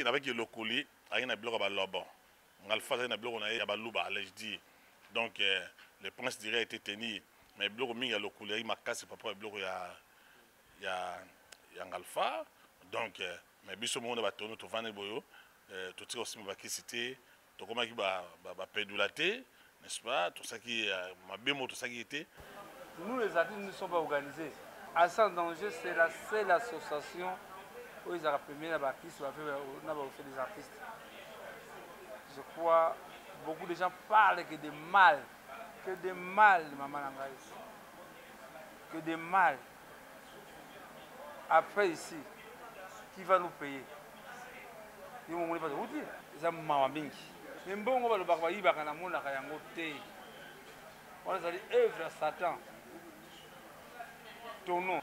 Avec le colis, il y a un bloc à l'obon. Alpha, il y a un bloc à Balouba, je dis. Donc, le prince dirait été tenu. Mais le bloc il y a le colis, il m'a cassé, papa, le bloc il y a un alpha. Donc, mais bis au monde va tourner, tout va boyo. Tout ça aussi, ma cité, tout comme qui va pédulater, n'est-ce pas? Tout ça qui m'a bien tout ça qui était. Nous, les artistes, ne sommes pas organisés. À Sans Danger, c'est la seule association où ils ont permis les artistes, des artistes. Je crois beaucoup de gens parlent que de mal de Maman Langaïs. Que de mal. Après ici, qui va nous payer? Ils vont pas de route. Ils ont mamaming. Mais bon, on va le barbaï, on va le monde à Yangote. On a dit œuvre à Satan. Ton nom.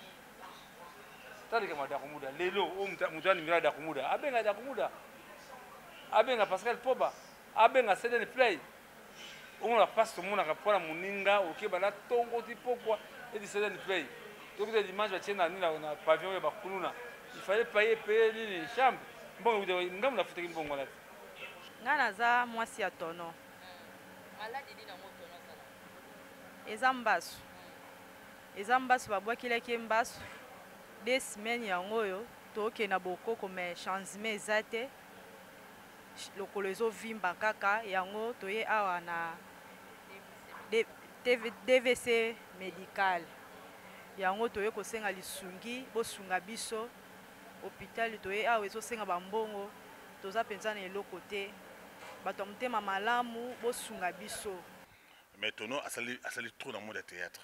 C'est-à-dire que Madakoumuda, Lélo, Moutani Mira Dakoumuda, Abenga Dakoumuda, Abenga Pascal Poba, Abenga Seden Play. On a passé tout le monde à rapport à Mouninga, au Kébala, Tongo, pourquoi, et du Seden Play. Donc les dimanches, on a pavillon et Bakuluna. Il fallait payer les chambres. Bon, vous devez nous la foutre une bonne malade. Nanaza, moi si à ton nom. Ezambasu. Ezambasu, babouakile Kembasu. 2 semaines yango yo toke na bokoko mais changement ezate lokolo ezovimba kaka yango toye awa na DVC médical yango toye kosenga lisungi bosunga biso hôpital toye awa ezosenga bambongo toza penza na eloko te bato motema malamu bosunga biso. Mais Tono a sali trop dans le monde de théâtre.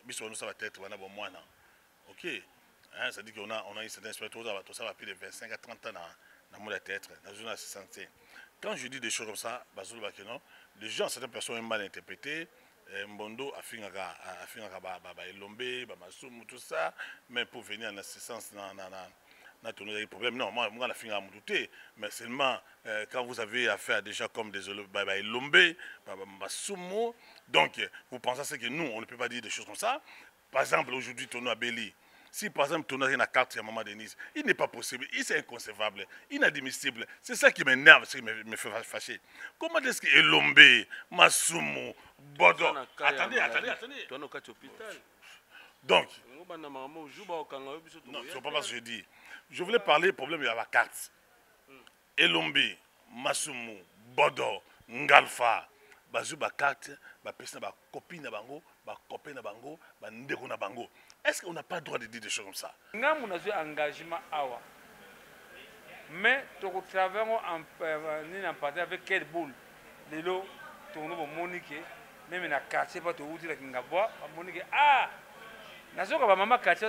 Biso nous ça va être wana bon mois. OK. Hein, ça dit qu'on a une certaine expérience, tout ça va plus de 25 à 30 ans dans le monde de théâtre, dans une assistance. Quand je dis des choses comme ça, les gens, certaines personnes ont mal interprété. Mbondo a fini à Elombe, Masumu, tout ça, mais pour venir en assistance dans des problèmes. Non, moi, je suis à douter, mais seulement quand vous avez affaire à des gens comme des Elombe, Masumu, donc vous pensez que nous, on ne peut pas dire des choses comme ça. Par exemple, aujourd'hui, Tono Abeli. Si par exemple tu as une carte à Maman Denise, il n'est pas possible, c'est inconcevable, inadmissible. C'est ça qui m'énerve, ce qui me fait fâcher. Comment est-ce que Elombe, Masumu, Bodo... Attendez. Donc, non, c'est pas parce que je dis. Je voulais parler du problème de la carte. Elombe, Masumu, Bodo, Ngalfa, Bazouba carte, ba copine na bango, ba copain na bango, ba ndeko na bango. Est-ce qu'on n'a pas le droit de dire des choses comme ça? Nous avons un engagement awa. Mais nous travaillons en partenariat avec quelle boule? Les lots, nous avons Monique, même dans le quartier, pas tout le monde qui boit, Monique, ah! Nous avons maman quartier,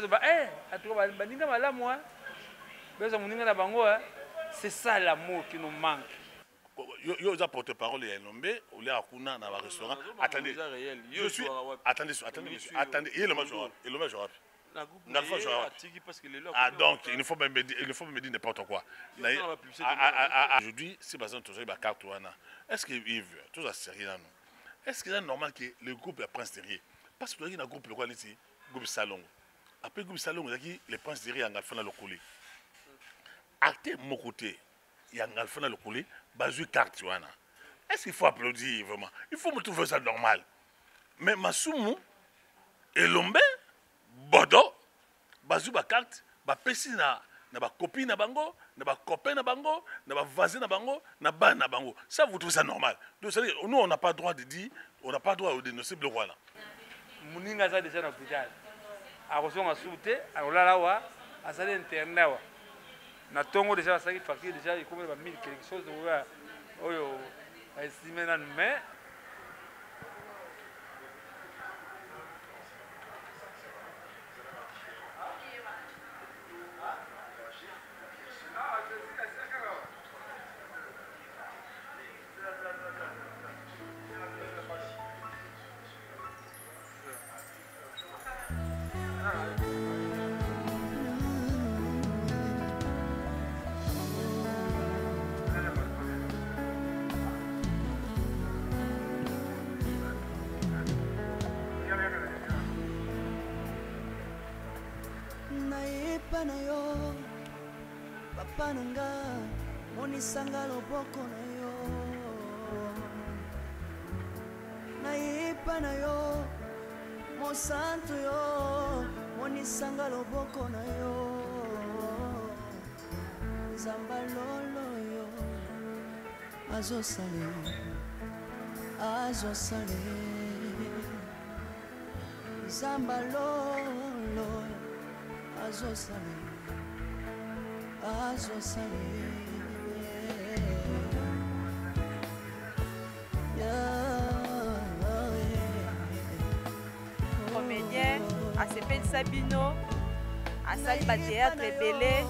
c'est ça l'amour qui nous manque. Yo za porte-parole ya Elombe, ou les akuna na ba restaurant. Attendez. Attendez, il est le major. Ah donc il faut me dire n'importe quoi. Aujourd'hui, si par exemple tu as une carte est-ce que Yves, tout ça sérieux non? Est-ce que c'est normal que le groupe Prince Terrier, parce que il y a un groupe local ici, groupe Salon. Après groupe Salon, il y a les Prince Terrier en Galfana le colis. Acte mon côté, il y a un Galfana le colis. Bazou carte wana. Est-ce qu'il faut applaudir vraiment? Il faut me trouver ça normal. Mais Masumu, Elombe, Bodo, Bazou ba carte, ba pesi na ba copine na bango, na ba copain na bango, na ba voisin na bango, na ba na bango. Ça vous trouvez ça normal? Donc nous on n'a pas le droit de dire, on n'a pas le droit de dénoncer le roi là. Muninga za déjà dans l'hôpital. A recevoir souté, a olala wa, a sali internet wa. Na tongo déjà ça qui facture déjà il combien de 1000 quelque chose de oyo estimé nan mais na yo papa nanga monisanga loboko na yo nayipa na yo mosantu yo monisanga loboko na yo zamba lolo yo azosale zamba lolo azosale comédien asepelisa bino asali batéâtre ebele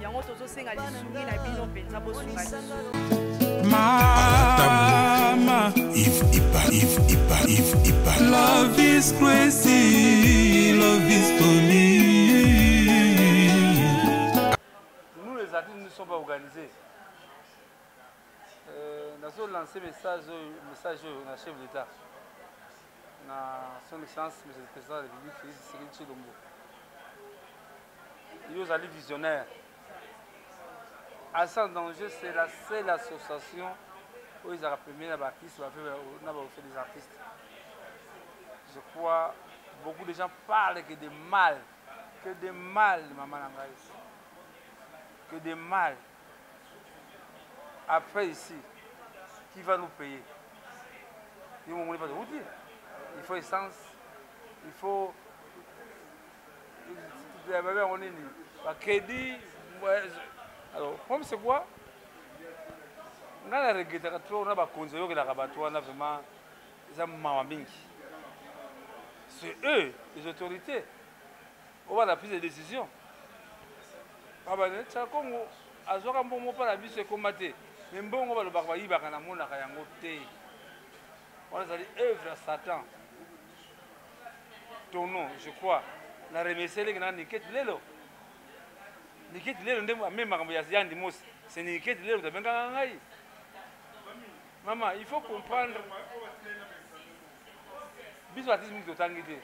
yango tozosenga lisungi na bino mpenza bosunga Mama, if love is crazy, love is for me. Nous les artistes ne sommes pas organisés. Nous avons lancé message au chef d'État, à son excellence, M. le Président de la République, Félix Tshisekedi Tshilombo. Il est allé visionnaire. Sans danger, c'est la seule association où ils ont permis les artistes, des artistes. Je crois beaucoup de gens parlent que de mal de Maman Nangaï. Que de mal. Après ici, qui va nous payer? Il faut essence, il faut crédit. Alors, comme c'est quoi? On a regretté trop, on a pas conseillé que la rabatou, on a vraiment c'est eux, les autorités. On va la prise de décision. Ah ben, c'est comme à ce moment pas la vie se combattre. Mais bon, on va le barbarie, on va le monde à Kayangote. On a dit œuvre à Satan. Ton nom, je crois. La remercier les gens qui sont là. Niketi lelo ndemo même makambo ya yandi mos c'est niketi lelo tabenga ngai maman il faut comprendre biso artiste to tangite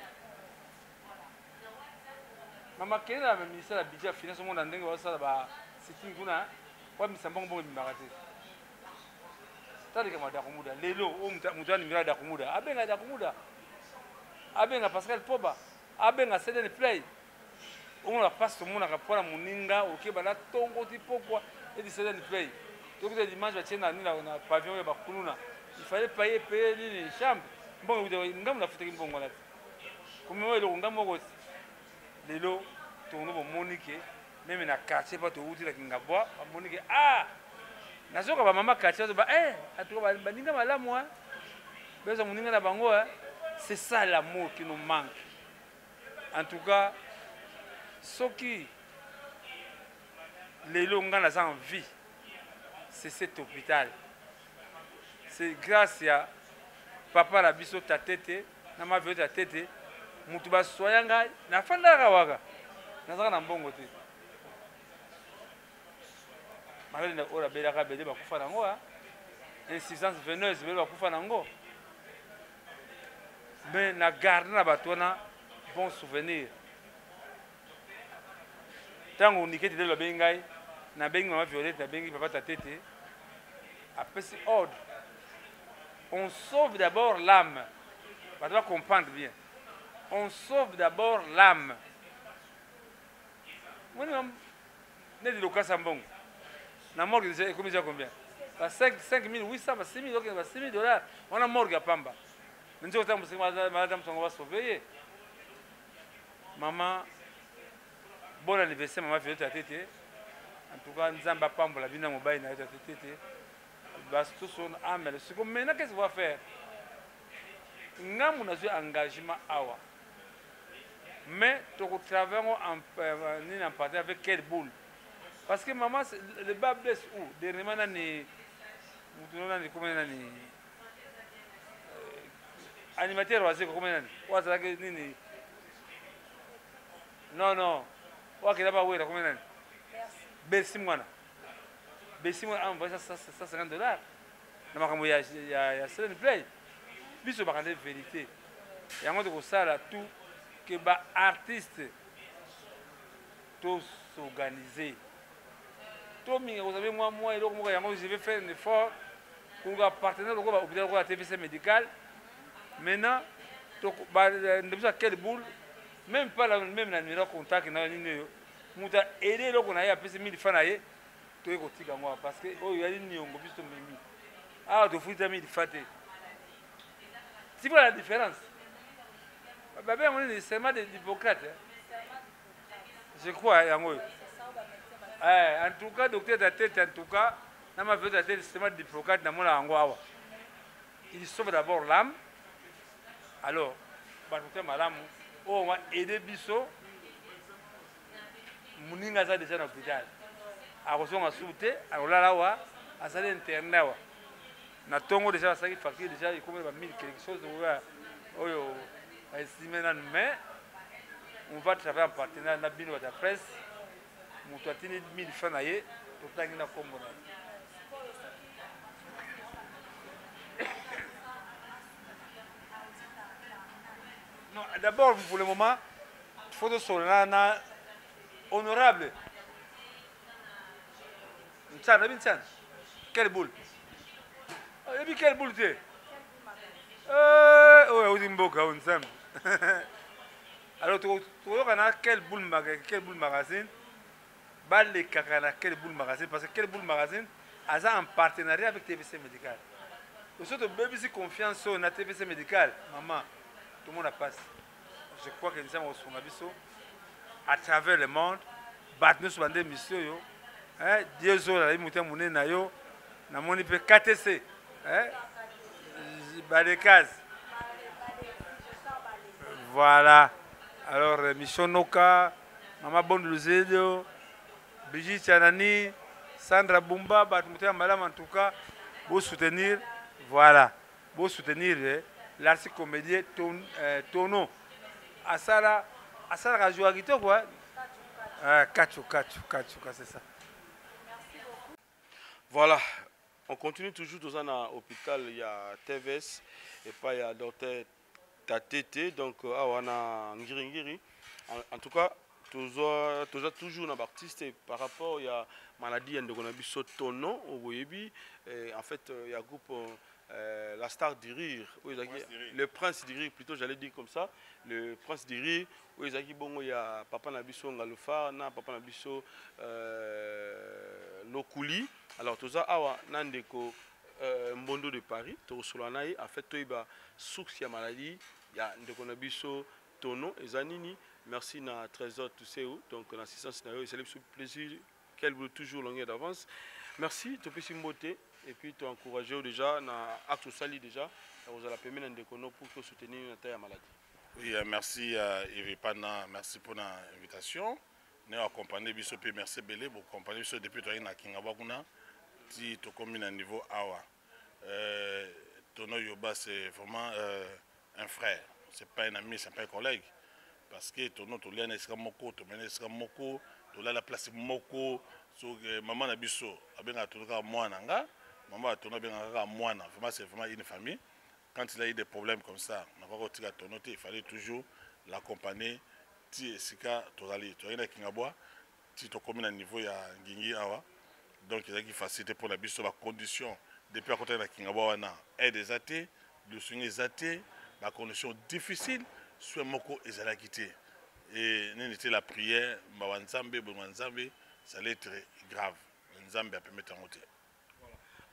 maman kena le ministère de la budget finance au monde ndenge wa sala ba sitting kuna kwa misambongo bongo bimbakate tali kama Dakumuda lelo o mutani mira Dakumuda abenga Pascal Poba abenga Seden Play. On a pas ce monde à rapport à Moninga, ok, bah là, tongo ti pourquoi et du Seden Play. Donc les images va tiennent là, on a pavillon et bakuluna. Il fallait payer les chambres. Bon, on a foutu une bonne là. Comme on a ngamo les lots tourno pour Monique, même na quartier pas tout outil la kingabwa, Monique ah. Nazoka ba mama quartier ba atuka ba ninga mala moi. Bezo Moninga na bango c'est ça l'amour qui nous manque. En tout cas, ce qui les longs en vie, c'est cet hôpital. C'est grâce à papa la biso ta tête, na ma vie ta tête, mutuba soyanga na fanda kawaga. Na saka na mbongo te. Malali na ora bela ka bele ba kufa nango insuffisance veineuse bele ba kufa nango. Mais na garde na batona bon souvenir. Tant on niketi de la bengai, na bengi maman Violette, na bengi papa ta tête. Après c'est ordre. On sauve d'abord l'âme. On doit comprendre bien. On sauve d'abord l'âme. Moi, je suis de l'occasion Sambong. La morgue, c'est combien? 5 800, 6 000 $. On a morgue à Pamba. Nous avons dit que madame va sauver. Maman, bon anniversaire, maman Violette à tête. En tout cas, nous avons Pamba, la vie dans mobile, à tête. Tout son âme. C'est comme maintenant, qu'est-ce qu'on va faire? Nous avons un engagement awa. Mais tu travailles en partie avec quelle boule? Parce que maman, le bas blesse où? Des remana ni animateur was comment was like nini? Non. Wa kila ba wera comment? Bersi mwana. Bersi mwana envoie ça $50. Na makambo ya Seden Play. Biso ba kande vérité. Yango de ça là tout que les artistes tous s'organiser. Tommy, vous savez, moi, et donc, je vais faire un effort pour un partenaire de la TVC médical. Maintenant, nous avons quelle boule, même pas la même numéro de contact, nous avons aidé le qu'on a appelé 1000 francs. Parce que il y a une nion, ah, de foutre 1000 francs. C'est quoi la différence? On est nécessairement des Hippocrates. Je crois, en tout cas, docteur de la tête, en tout cas, dans ma vie de la tête, c'est des Hippocrates dans mon langue. Il sauve d'abord l'âme. Alors, on va aider Bisso. Mouninga a déjà dans l'hôpital. Alors, on a sauté, alors là, on a interné. On a tongo déjà, ça qui fait déjà, il y a 1000 quelque chose. Mais on va travailler en partenariat avec Bino de la presse. On va tenir 1000 francs à y tout le temps. Non, d'abord, pour le moment, il faut que ce soit honorable. Quelle boule? Et puis quelle boule tu es? Alors, tu vois quelle boule magazine? Quelle boule magazine? Parce que quelle boule magazine a un partenariat avec TVC Médical. Vous avez BBC confiance sur la TVC Médical. Maman, tout le monde a passé. Je crois que nous sommes au à travers le monde. Nous sommes des missions. Dieu zola imutia munena yo na moni pe KTC Badekaz. Voilà. Alors Mission Noka, Mama Bonduluzedo, Brigitte Chanani, Sandra Bumba, Batmutia Madame en tout cas, vous soutenir, voilà, vous soutenir l'artiste comédien Tono. Asara Rajuagito quoi? Kachu, c'est ça. Voilà, on continue toujours dans l'hôpital, il y a TVS et pas il y a docteur Tatete, donc on a Ngiri. En tout cas, toujours dans l'artiste par rapport à la maladie de Tono, en fait, il y a un groupe, la star du rire, le prince du rire, plutôt j'allais dire comme ça, le prince du rire, où il y a Papa Nabiso Ngalofa, Papa Nabiso Lokuli. Alors, tout ça, Nandeko Mbondo de Paris, Torosolanaï, en fait, il y a une maladie, il y a Ndeko Nabiso Tono et Zanini. Merci à Trésor Tousséou, donc l'assistance, c'est le plaisir qu'elle veut toujours longuer d'avance. Merci, tu peux s'imboter et puis tu encourager déjà, à acte sali déjà, vous allez permettre Ndeko pour soutenir la maladie. Oui, merci à Iripana, merci pour l'invitation. Nous accompagnons Bissopé, merci Belé, pour accompagner Bissopé depuis que nous avons Kingabakuna, si tu combines à niveau Awa. Tono Yoba, c'est vraiment un frère, c'est pas un ami, c'est pas un collègue. Parce que Tono, tu l'as n'est-ce moko, tu mènes n'est-ce moko, tu l'as la place moko, maman Nabiso, abenga Tono Moananga, maman Tono abenga Moana, vraiment c'est vraiment une famille. Quand il a eu des problèmes comme ça, il fallait toujours l'accompagner. Si Sika Tozali, tu as une Kingabois, si tu communes à niveau, il y a Ngingi Awa. Donc il y a une facilité pour la bise sur la condition. Depuis à côté de la Kingabois, aide des athées, le soigner des athées, la condition difficile, soit Moko et Zalakité. Et n'était la prière, Mwanzambe, ça allait être grave. Nzambe a pu mettre en côté.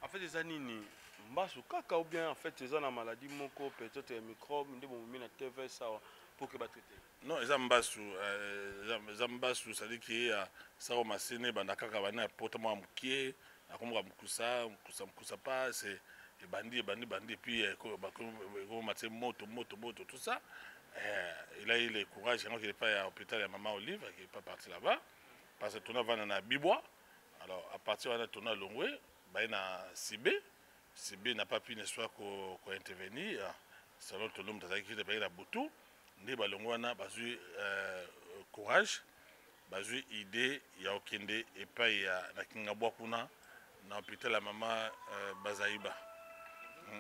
En fait, des années. Mbasu kaka ou bien en fait ils ont la maladie moko peut-être un microbe ndé bon mina TV ça pour que ba traiter. Non, Zambasu ça dit que ça au masene banda kaka bana potamo amkie akomba mkusa pas c'est bandi puis ko maté moto tout ça. Il a eu le courage qu'il n'est pas à l'hôpital à Maman Olive qui n'est pas parti là-bas parce que tourna va na Bibois. Alors à partir de tourna Longwe, ba na Sibé CB n'a pas pu intervenir. Selon ton nom, tu as écrit la Boutou. Nous avons courage, idée, il y a aucune idée, et pas il y a Kingabouakuna, dans l'hôpital la maman Bazaïba.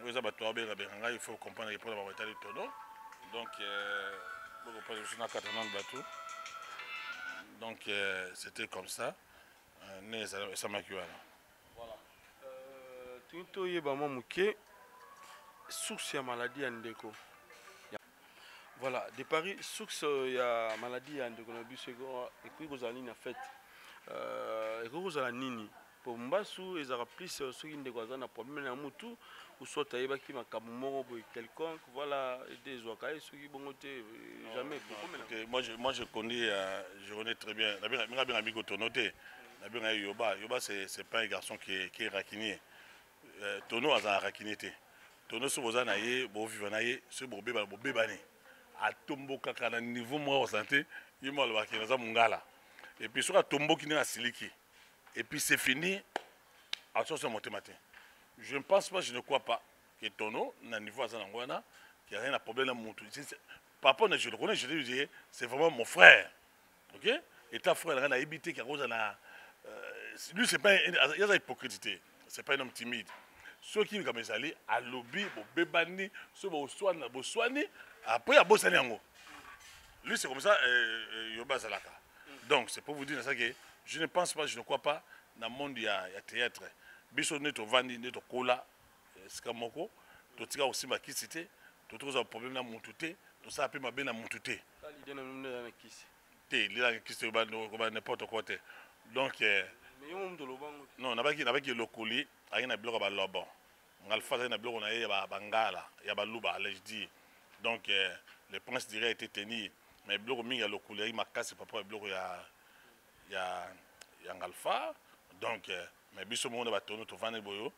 Il faut comprendre les problèmes de tonneau. Donc, c'était comme ça. ne esamaki wana. Voilà. Tunto yeba mwa muke source ya maladie ya ndeko. Voilà, de Paris, source ya maladie ya ndeko na biso ekoki kozala nini en fait. Ekoki kozala nini po mbasu ezala plus soki ndeko aza na problème na mutu ou soit ayebaki makambo moko boye quelconque, voilà, des oakaye soki bongo te jamais. Moi je connais très bien. Nabenga bien amigo Tono te. Nabenga Yoba. Yoba c'est pas un garçon qui est raquinier. Tono aza raquinier te. Tono so boza na ye, bo vivre na ye, so bo beba ne. A tombo kaka na niveau moi santé, il m'a le qui na mungala. Et puis sur a tombo qui na siliki. Et puis c'est fini. Attention mon matin. Je ne pense pas, je ne crois pas que Tono, na niveau Azanangwana, qu'il n'y a rien à problème dans mon tout. Papa, je le connais, je lui dis, c'est vraiment mon frère. Ok? Et ta frère, il a habité, qui a lui, c'est pas il y a de l'hypocrisie. C'est pas un homme timide. Ceux qui, comme ils allaient, à lobby, au bébani, ceux qui soignent, après, à Bossanyango. Lui, c'est comme ça, Yoba Zalaka. Donc, c'est pour vous dire ça que je ne pense pas, je ne crois pas, dans le monde, il y a théâtre. Biso neto vandi neto kola skamoko to tika aussi makisité to trouve un problème na mututé to ça peut mabe na mututé l'idée na munda na kisi té lila kisi ba n'importe quoi té donc mais yo mdo lobango non nabaki lokoli ayina biloko ba lobo ngalfa na biloko na ye ba bangala ya ba luba je dis donc le prince dirait était tenu mais biloko mingi ya lokoli ay makasi papa biloko ya ngalfa donc mais biso monde ba tono to vane boyo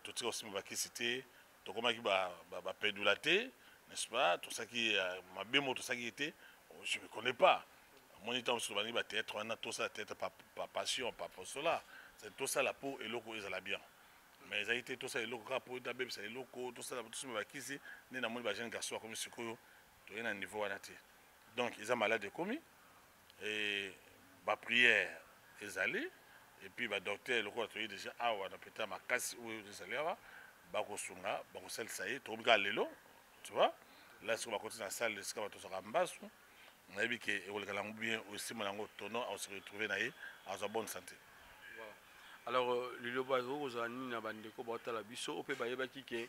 to tira aussi ba kisité to koma ki ba pédulaté n'est-ce pas tout ça qui ma bémo tout ça qui était je ne connais pas mon temps sur ba théâtre on a tout ça tête pas passion pas pour cela c'est tout ça la peau et loko ezala bien mais ça a été tout ça et loko pour da bébé c'est loko tout ça tout ça ba kisi ni na mon ba jeune garçon comme sikoyo to yana niveau wana te donc ils ont malade commis et ba prière ezali. Et puis le docteur le quoi déjà ah on a peut-être ma casse ou des salaires bako sunga bako sel saï to nga lelo tu vois là sur ma côté dans la salle ce qu'on to sera mbasu on a vu que et le galang bien aussi malango tono on se retrouver naï en bonne santé. Voilà. Alors le bazo ozani na bandeko bota la biso ope bayeba kike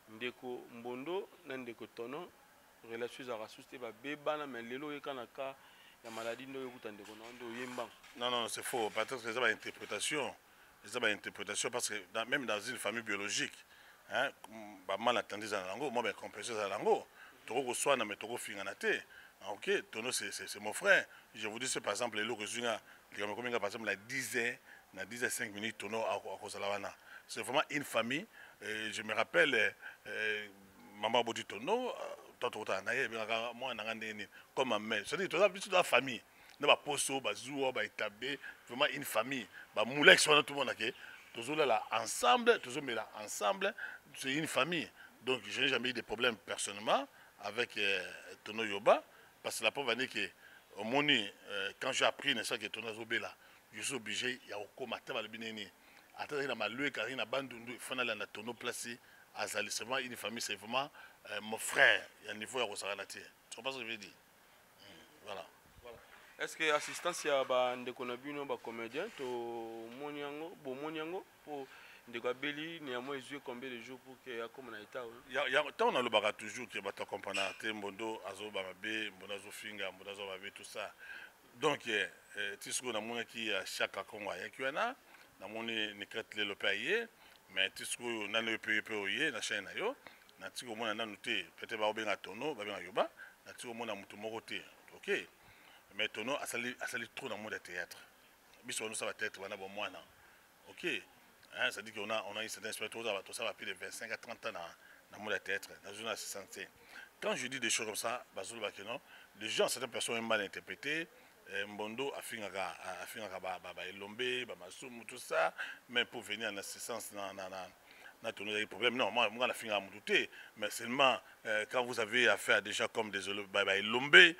ndeko mbondo na ndeko tono relation za rasuste ba bebana mais lelo ekanaka la maladie ne non, c'est faux. Peut-être que c'est une interprétation. C'est une interprétation parce que même dans une famille biologique, hein, mal entendu dans la langue, moi, je comprends dans la langue. Toko soit na metoko finganate. Ok, Tono c'est mon frère. Je vous dis par exemple les lots que je viens par exemple la 10h, na 10h 5 minutes Tono à Kozalawana. C'est vraiment une famille. Je me rappelle maman Bodi Tono. Comme ma mère, c'est-à-dire toute la famille, na poso, bazouo, itabé, vraiment une famille, moulek soit tout le monde toujours là ensemble, toujours là ensemble, c'est une famille. Donc je n'ai jamais eu de problème personnellement avec Tono Yoba parce que la pauvre année que au moni quand j'ai appris que Tono Zobe là, je suis obligé il y a au comata le bineni. Attends na malue car il na bandundu fanala na Tono placé à Zali, c'est vraiment une famille, c'est vraiment mon frère, il y a un niveau à Rosaranati. Tu comprends ce que je veux dire? Voilà. Est-ce que l'assistance à un comédien, pour Ndekabeli, néanmoins, ils ont combien de jours pour qu'il y ait comme un état? Il y a tant on a toujours qui va t'accompagner, Mbondo, Azobabe, Mbonazo Finga, Mbonazo Babe, tout ça. Donc, tu sais qu'on a mon qui à chaque Congo, il y en a, on a le pays, mais tu sais qu'on a le pays, la chaîne, na tiko mona nanu te peut-être ba obenga Tono ba benga Yoba na tiko mona mutu moko te OK mais Tono asali trop dans le monde de théâtre biso nous ça va théâtre wana bon mwana OK hein ça dit qu'on a une certaine expérience tout ça va plus de 25 à 30 ans dans le monde de théâtre dans une assistance. Quand je dis des choses comme ça bazulu ba que non les gens certaines personnes ont mal interprété Mbondo afingaka ba elombe ba masumu tout ça mais pour venir en assistance n'a des problèmes. Non, moi, je suis en douter, mais seulement quand vous avez affaire déjà comme des lombés,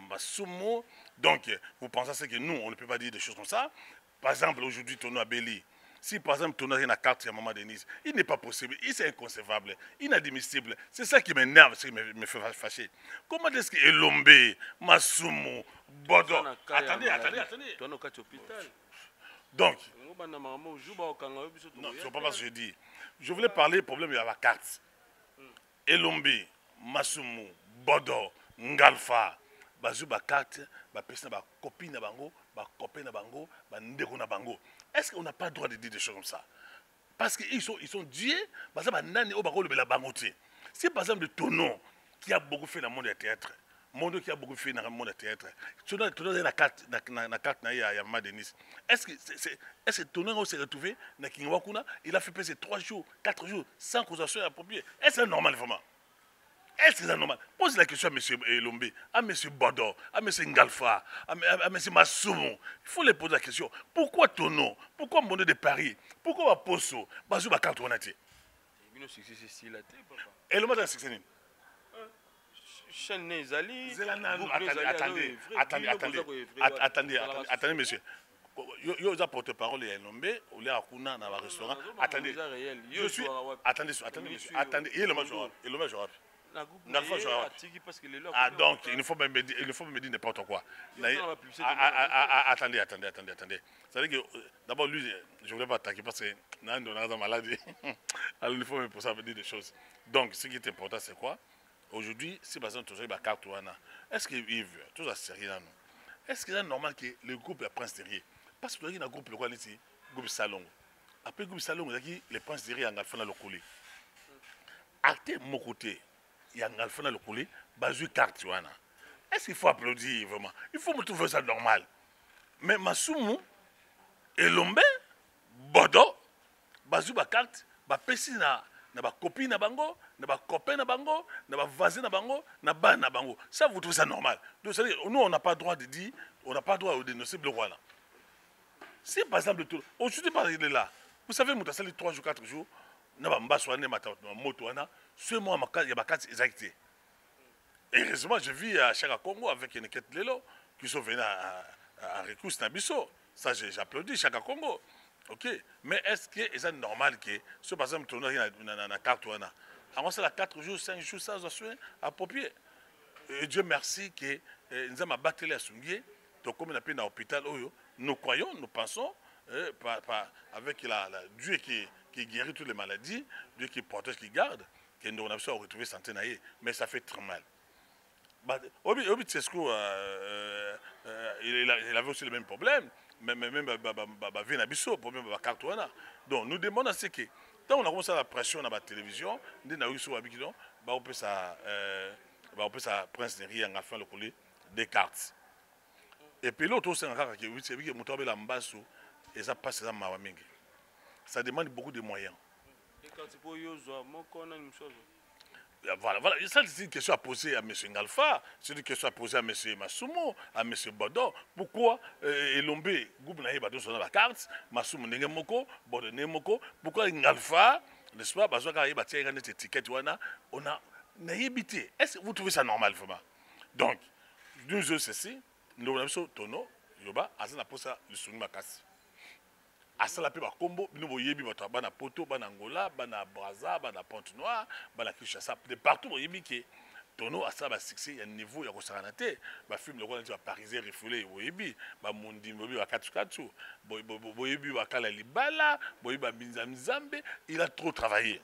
masumo, donc vous pensez que nous, on ne peut pas dire des choses comme ça. Par exemple, aujourd'hui, Tono Abeli, si par exemple Tono a une carte à Maman Denise, il n'est pas possible, c'est inconcevable, inadmissible. C'est ça qui m'énerve, ce qui me fait fâcher. Comment est-ce que Elombé, Masumo, Bodo, attendez. Tono hôpital. Donc, non, c'est pas parce que je dis. Je voulais parler du problème de la carte. Elombi, Masumu, Bodo, Ngalfa, bazu ba carte, ba personne, ba copine na bango, ba copain na bango, ba ndeko na bango. Est-ce qu'on n'a pas le droit de dire des choses comme ça? Parce qu'ils sont dieux, parce que nani o bako le la bangote. C'est par exemple le Tono qui a beaucoup fait dans le monde du théâtre. Mondo qui a beaucoup fait dans le monde du théâtre. Tu dois la carte na ya Madenis. Est-ce que Tono s'est retrouvé dans Kingwakuna, il a fait passer 3 jours, 4 jours sans causation appropriée. Est-ce que c'est normal vraiment? Est-ce que c'est normal? Pose la question à M. Elombe, à M. Bodo, à M. Ngalfa, à M. Masumu. Il faut les poser la question. Pourquoi Tono? Pourquoi Mondo de Paris? Pourquoi Poso? Bazou Bakar Touanati? Elombe dans le succès. Attendez, monsieur. Yo za porte-parole ya Elombe, ou les akuna na restaurant. Attendez. Je suis attendez, monsieur. Attendez, Elombe Jorap. Ah donc il faut me dire n'importe quoi. Attendez. C'est-à-dire que d'abord lui, je ne voulais pas attaquer parce que Nando est malade. Alors il faut me poser à dire des choses. Donc ce qui est important c'est quoi? Aujourd'hui, si par exemple tu as carte est-ce que Yves, tout ça c'est rien? Est-ce que c'est normal que le groupe Prince Terrier, parce que tu as un groupe local ici, groupe Salon. Après groupe Salon, les Prince Terrier en Alphana le coulé. Acte mon côté. Il y a un alpha dans le coulé, basé carte. Est-ce qu'il faut applaudir vraiment? Il faut me trouver ça normal. Mais Masumu, Elombe, Bodo, basé ba carte, ba pesi na ba copine na bango, na ba copain na bango, na ba voisin na bango, na ba na bango. Ça vous trouvez ça normal? Donc c'est-à-dire nous on n'a pas le droit de dire, on n'a pas le droit de dénoncer le roi là. Si par exemple tout, aujourd'hui par il est là. Vous savez, nous avons 3 jours, 4 jours. Na ba mbaswana moto wana ce mois il y a bakati exacté. Et heureusement je vis à Chaka Congo avec une quête lelo qui sont venus à Recous Nabiso. Ça j'applaudis Chaka Congo. OK, mais est-ce que c'est normal que ce par exemple tourner na carte wana avant ça la 4 jours 5 jours ça soin approprié. Et Dieu merci que nous avons battu les sungier donc comme on a pu dans l'hôpital nous croyons nous pensons avec Dieu qui guérit toutes les maladies, Dieu qui protège, qui garde, qui nous a retrouvé santé naïe, mais ça fait très mal. Obi Tsesko, il avait aussi le même problème, mais même Venabiso, problème de Cartouana. Donc nous demandons à ce que, quand on a commencé la pression dans la télévision, nous avons eu sur Abikidon, on peut ça Prince Neri en afin le coller des cartes. Et puis l'autre aussi, c'est que mon travail là Mbasso, et ça passe dans ma mingi. Ça demande beaucoup de moyens. Voilà. Ça, c'est une question à poser à M. Ngalfa, c'est une question à poser à M. Masumu, à M. Bodo. Pourquoi Elombe, Goubnaï, Bado, sur la carte, Masumu, Nengemoko, Bodo, Nemoko, pourquoi Ngalfa, n'est-ce pas, parce qu'il y a une étiquette, on a naïbité. Est-ce que vous trouvez ça normal, vraiment? Donc, nous, ceci, nous avons Tono, Yoba, Azana Posa, le Souni Makasi. Asala pe ba combo bino boyebi bato bana poto bana Angola bana Brazza bana Pointe-Noire bana Kinshasa de partout boyebi ke Tono asala ba succès ya niveau ya kosana te ba film le roi de parisien refoulé boyebi ba mundi boyebi ba katsu boyebi ba kala libala boyebi ba Nzambe il a trop travaillé.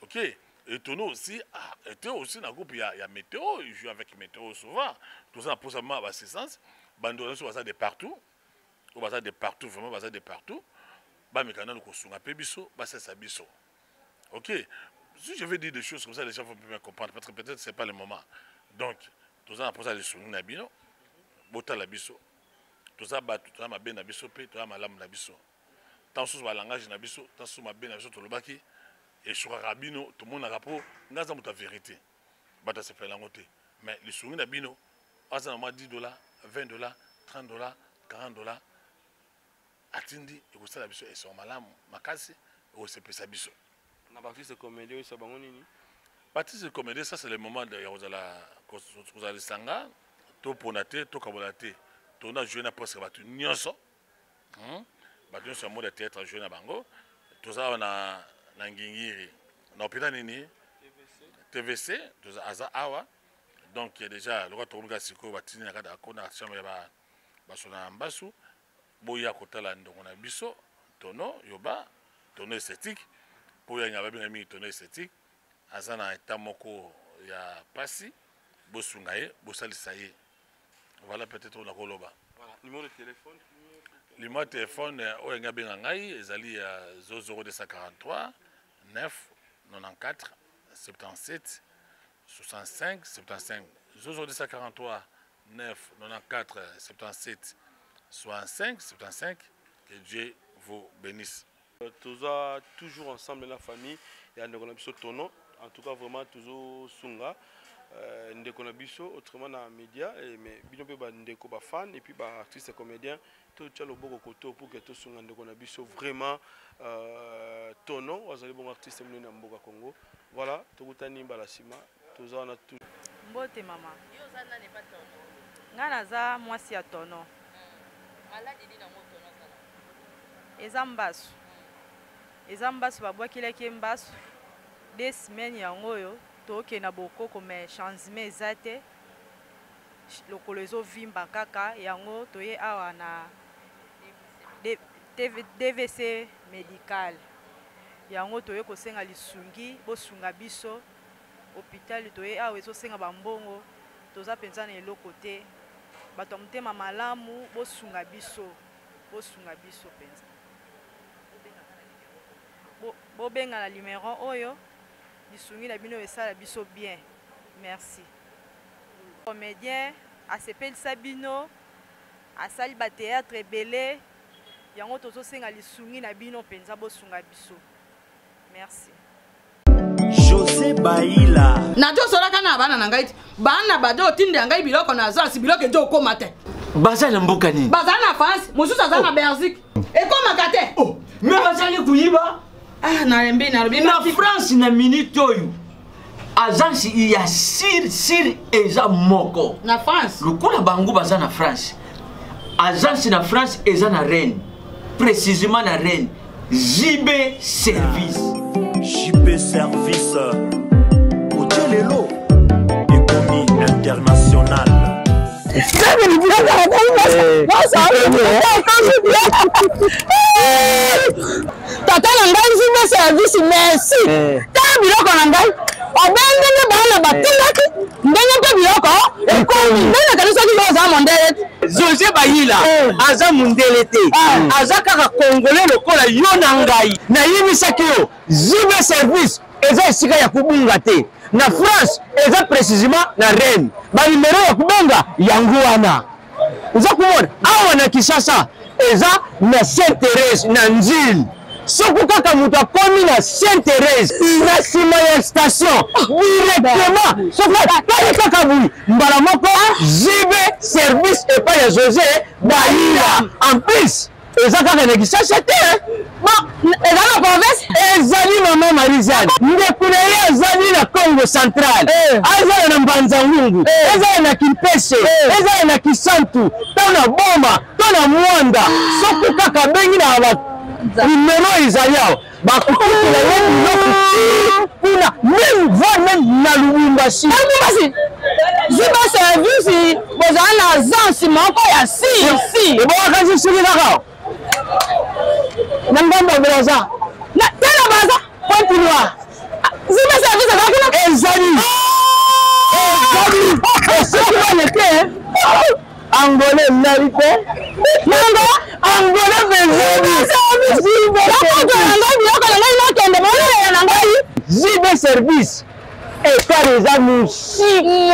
OK, et Tono aussi était aussi dans le groupe il y a Météo, il joue avec Météo souvent tout ça pour ça ma assistance bando sur ça de partout au bazar de partout vraiment bazar de partout. OK, si je vais dire des choses comme ça, les gens vont bien comprendre, parce que peut-être ce n'est pas le moment. Donc, tout ça, après ça, les soumis nabino, bota la biso, tout ça, tout ça, ma ben nabiso, tout ça, ma lame nabiso. Tant sous ma langage nabiso, tant sous ma ben nabiso, tout le baki, et sur rabino, tout le monde a rapport, n'a pas de vérité. Bata se fait la montée. Mais les soumis nabino, à ça, on m'a $10, $20, $30, $40. Atindi et vous savez et son malam makasi ou c'est pesa biso na baptiste comédie ça bango nini baptiste comédie ça c'est le moment de vous allez sanga to ponate to kabolate to na jouer na presque batu nyonso batu sur mode théâtre jouer na bango tout ça on a na ngingiri na hôpital nini TVC tout ça aza awa donc il y a déjà le roi Toruga Siko batini na kada kona chambre ya ba sona mbasu boya kotala ndongo na biso tono yoba tono esthétique pour ya ngaba bien tono esthétique azana état moko ya pasi bosunga ye bosalisa ye. Voilà peut-être on a koloba. Voilà, numéro de téléphone. Le numéro de téléphone o nga benga ngai ezali 0243 9 94 77 65 75 0243 9 94 77 65 75. Que Dieu vous bénisse. Toujours toujours ensemble la famille et en tono. En tout cas vraiment toujours sunga. Ndeko na biso autrement na média mais bino pe ba ndeko ba fan et puis ba artiste comédien to tchalo boko koto pour que to sunga ndeko na biso vraiment tono wazali bon artiste mnene na mboka Congo. Voilà to kutani mbala sima toza na tout mbote mama yo za na ne pas tono ngana za mwasi ya tono maladi dina mo tono sala ezambasu babwakilaki mbasu 2 semaines yango yo toke na bokoko mais changement ezate lokolo ezovimba kaka yango toye awa na DVC médical yango toye kosenga lisungi bosunga biso hôpital toye awa ezosenga bambongo toza penza na eloko te bato motema malamu bosunga biso penza bobenga na numéro oyo lisungi na bino esala biso bien. Merci. Comédien asepelisa bino asali ba théâtre ebele yango tozosenga lisungi na bino penza bosunga biso. Merci. José Baïla najo solaka na bana na ngai bana bado tinde ngai biloko na zasi biloko ejo koma te baza na mboka nini baza na France mosusu aza na Belgique ekoma kate me bazali kuyiba na rembe na lobi na France na minute oyo agence ya sir eza moko na France lokola bango baza na France agence na France eza na Rennes précisément na Rennes JB Service Otelelo Économie internationale tata na ngai JB Service merci ta biloko na ngai obengenge bana batindaki ndenge mpe biloko ekomi ndenge kalisoki boza mondele José Baïla aza mundele te aza kaka congolais lokola yo na ngai nayimisaki yo JB Service eza esika ya kubunga te na France eza précisément na Rennes banimero ya kubenga yango wana oza komona awa na Kinshasa eza na Sainte-Thérèse na Nzili soki kaka moto akomi na Sainte-Thérèse na nsima ya station directement soki atali kaka boyi mbala moko JB Service epai ya José Baïla en plus eza kaka na Kinshasa te eza na province ezali mama Marizane ndeko na ye azali na Congo central azala na Mbanza-Ngungu ezala na Kimpese ezala na Kisantu to na Boma to na Mwanda soki kaka bengi na numéro ezali awa bakokutela ye biloko kuna même na Lubumbashi JB Service bozala na agence moko ya si ebowakasi soki kaka na ngambo braza na tena baza continua JB Service akakuna ezali soki banete angolais nali te nanga angolais bezeli JB Service ekare eza musike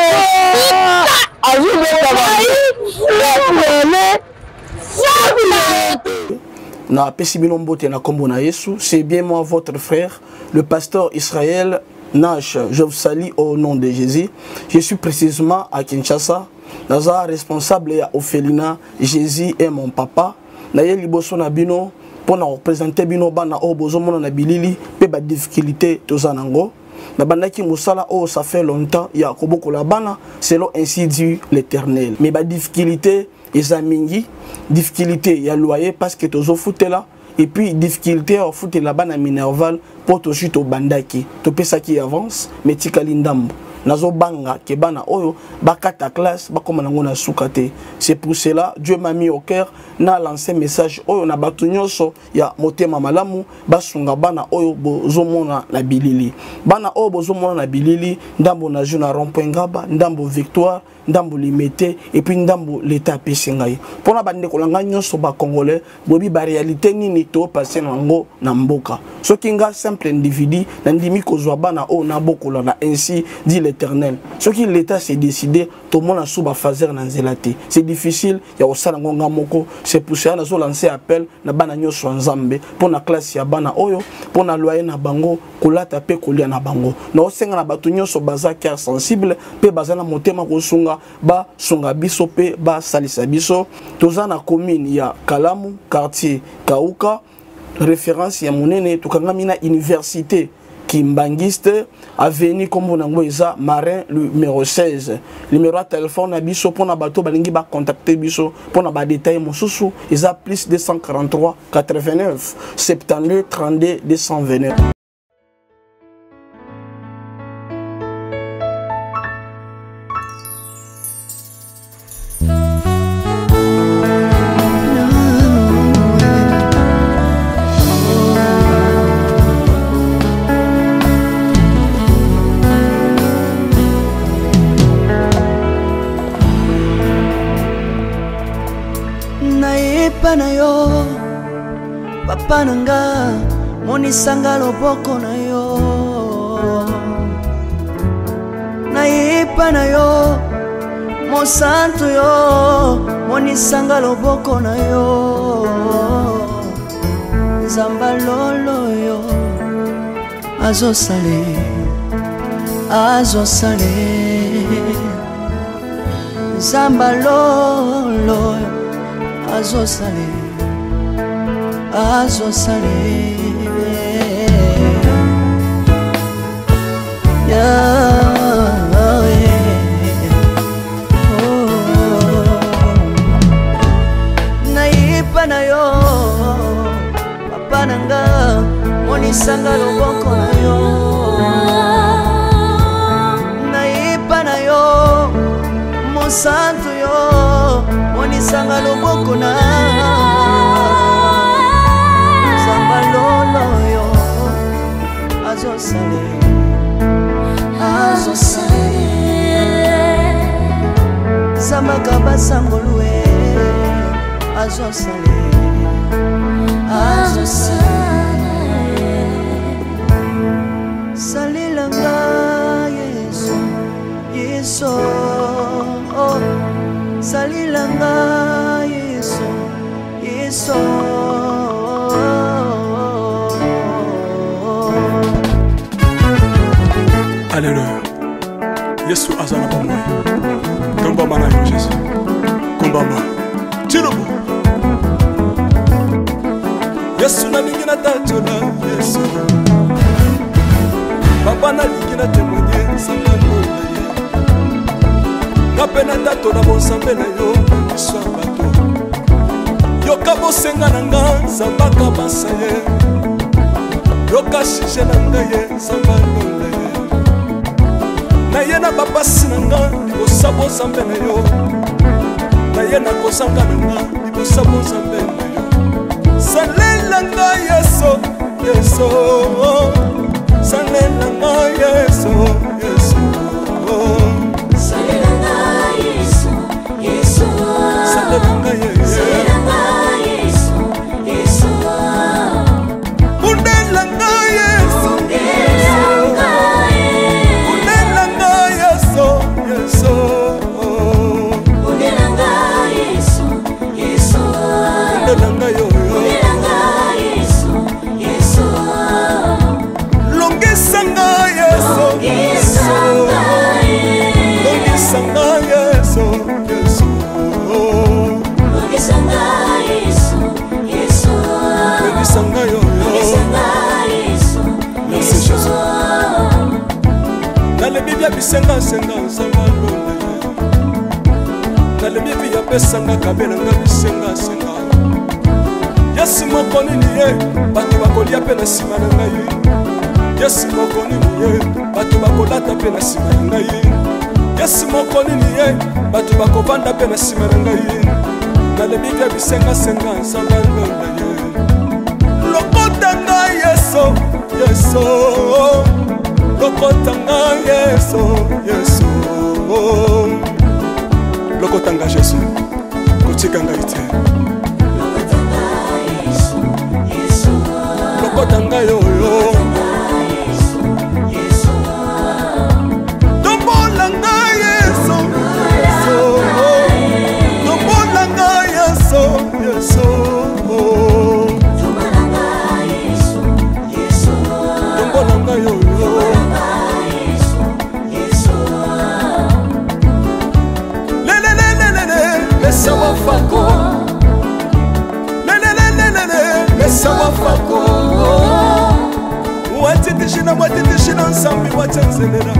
Na Pesibino Mbote na Kombo na Yesu, c'est bien moi votre frère, le pasteur Israël Nash. Je vous salue au nom de Jésus. Je suis précisément à Kinshasa. Naza responsable ya Ophelina, Jésus est mon papa. Naye liboso na bino pour représenter bino bana o bozo mona na bilili pe ba difficulté tozanango. Na bandaki musala oh ça fait longtemps ya koboko la bana selon ainsi dit l'Éternel. Mais ba difficulté ezamingi, difficulté ya loyer parce que tozo foutela et puis difficulté à foutre la bana minerval pour to chute au bandaki. To pesa qui avance mais tikali ndambo. nazo banga ke bana oyo bakata classe bakoma nango na sukate. C'est pour cela Dieu m'a mis au cœur na lancé message oyo na batu nyonso ya motema malamu basunga bana oyo bozomona na bilili. Bana oyo bozomona na bilili ndambo na jeu na rond-point Ngaba, ndambo Victoire, ndambo Limete et puis ndambo l'état pesengai. Pona bande kolanga nyonso ba congolais bobi ba réalité nini to passer nango na mboka. Soki nga simple individu na ndimi kozwa bana o na bokola na ainsi dit l'Éternel. Soki l'état s'est décidé to mona suba fazer na nzelate. C'est difficile ya osala ngonga moko. C'est pour ça nazo lancer appel na bana nyonso nzambe pona classe ya bana oyo pona loyer na bango kolata pe kolia na bango. Na osenga na batu nyonso baza cœur sensible pe bazana motema kosunga ba sunga biso pe ba salisa biso. Toza na commune ya Kalamu, quartier Kauka, référence ya monene tukanga mina université Kimbangiste, avenue comme nango eza Marin numéro 16. Numéro de téléphone na biso pona bato balingi ba contacter biso pona ba détail mosusu eza plus 243 89 72 32 229. Na yo papa nanga monisanga loboko na yo naipa na yo mosantu yo monisanga loboko na yo nzamba lolo yo azosale nzamba lolo azosale naipa na yo papa nanga monisanga loboko na yo naipa na yo mosantu yo monisanga loboko na nzamba lolo yo azosale zambaka basangolue azosale salilanga yeso salilanga yeso Alléluia. Yesu azana pa moi. Komba mana yo Jésus. Komba ma. Tirobo. Yesu na lingina tatola Yesu. Papa na lingina témoigner sangano na ye. Ngapena tatola bonsambe na yo so bato. Yoka bosenga nanga zambaka basaye. Yoka shije nanga ye sangano na ye. Na ye na bapasi nanga bosabo zambe na yo. Na ye na kosanga nanga bosabo zambe na yo. Salela nga yeso yeso. Salela nga yeso yeso. Salela nga yeso yeso. Salela nga yeso yeso. Undela nga yeso yeso. Undela nga yeso yeso. Undela nga yeso yeso. Undela nga yo. Bibia bisenga senga nzamba lona Nale bibia pesanga kabela nga bisenga senga Yesu moko nini ye Batu bakolia pe na sima na ngai Yesu moko nini ye bato bakolata mpe na nsima na ngai Yesu moko nini ye bato bakovanda mpe na nsima na ngai nalebi mpe bisengasenga nzambe alonda ye lokota ngai Yesu Yesu lokota ngai Yesu Yesu lokota ngai Yesu kotika ngai te lokota ngai oyo tombola ngai Yesu tombola ngai Yesu Yesu tombola ngai oyo Mesa wafako Mesa wafako Watitishina nsambi watenzelela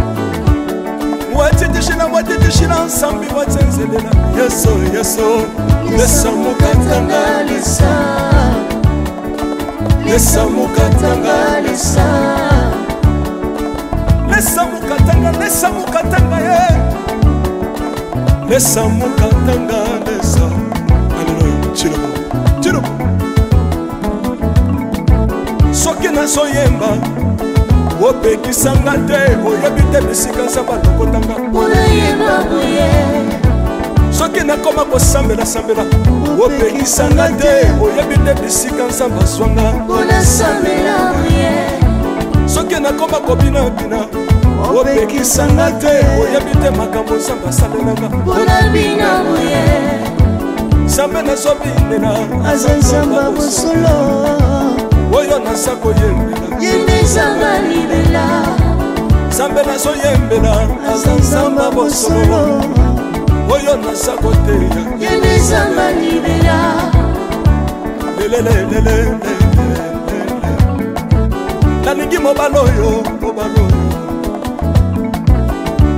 Watitishina nsambi watenzelela Yeso Yeso Mesa mukatanga lisa Mesa mukatanga lisa Mesa mukatanga ye Lesa mukatanga lesa Alléluia Chilobo Chilobo Soki na soyemba Wopekisanga te Oyebi te bisika nzamba lokotanga Unayemba buye Soki na koma kosambela sambela Wopekisanga te Oyebi te bisika nzamba swanga Unasambela buye Soki na koma kobina bina Opekisanga te oyebi te makambo nzambe asalelaka mpona bina moye nzambe nazobinela aza nzambe bosolo oyo naza koyembela yende nzambe libela nzambe nazoyembela aza nzambe bosolo oyo naza koteya yende nzambe libela lelelelelele nalingi mobala oyo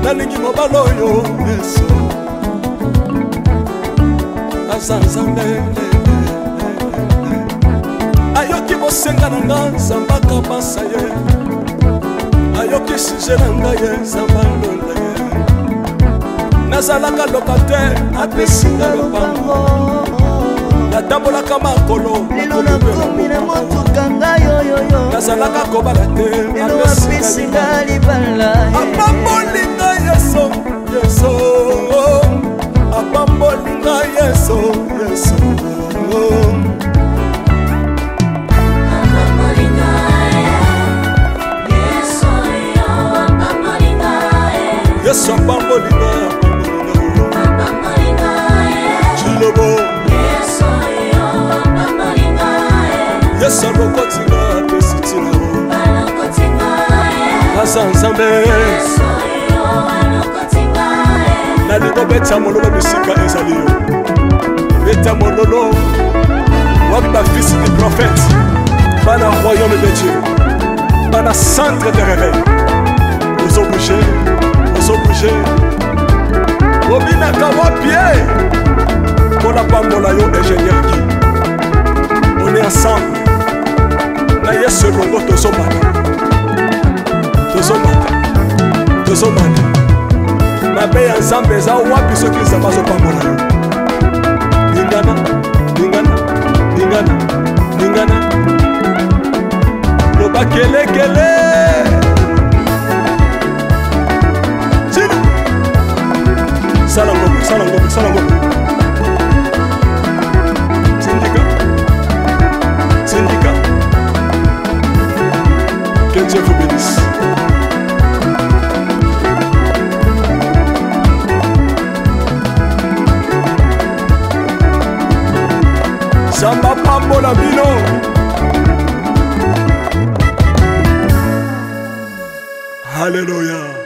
nalingi mobala oyo Yesu aza nzambe ayoki bosenga na nga nzambe akabasa ye ayoki suje na ngai ye nzambe alonda ye nazalaka lokatere apesinga lopango natambolaka makolo lelo nakomi na motuka ngai oyoyo nazalaka kobala te apesinga libala apambolinga Yesu Yesu apambolinga Yesu Yesu apambolinga Yesu apambolinga Yesu apambolinga apambolinga Chilobo Yesu apambolinga Yesu lokotinga pesitino lokotinga asa nzambe Yesu nalingo beta mololo bisika ezali yo beta mololo wapi bafisi des prophètes bana royaume de Dieu bana centre de réveil ozo bouger obinaka wapie mpona pambola yo ingénieur Guy on est ensemble na Yesu elongo tozomanda mabe ya nzambe eza wapi soki nzambe azopambola yo lingana loba kelekele sala ngombe syndicat que Dieu vous bénisse. Samba pambola bino Alléluia.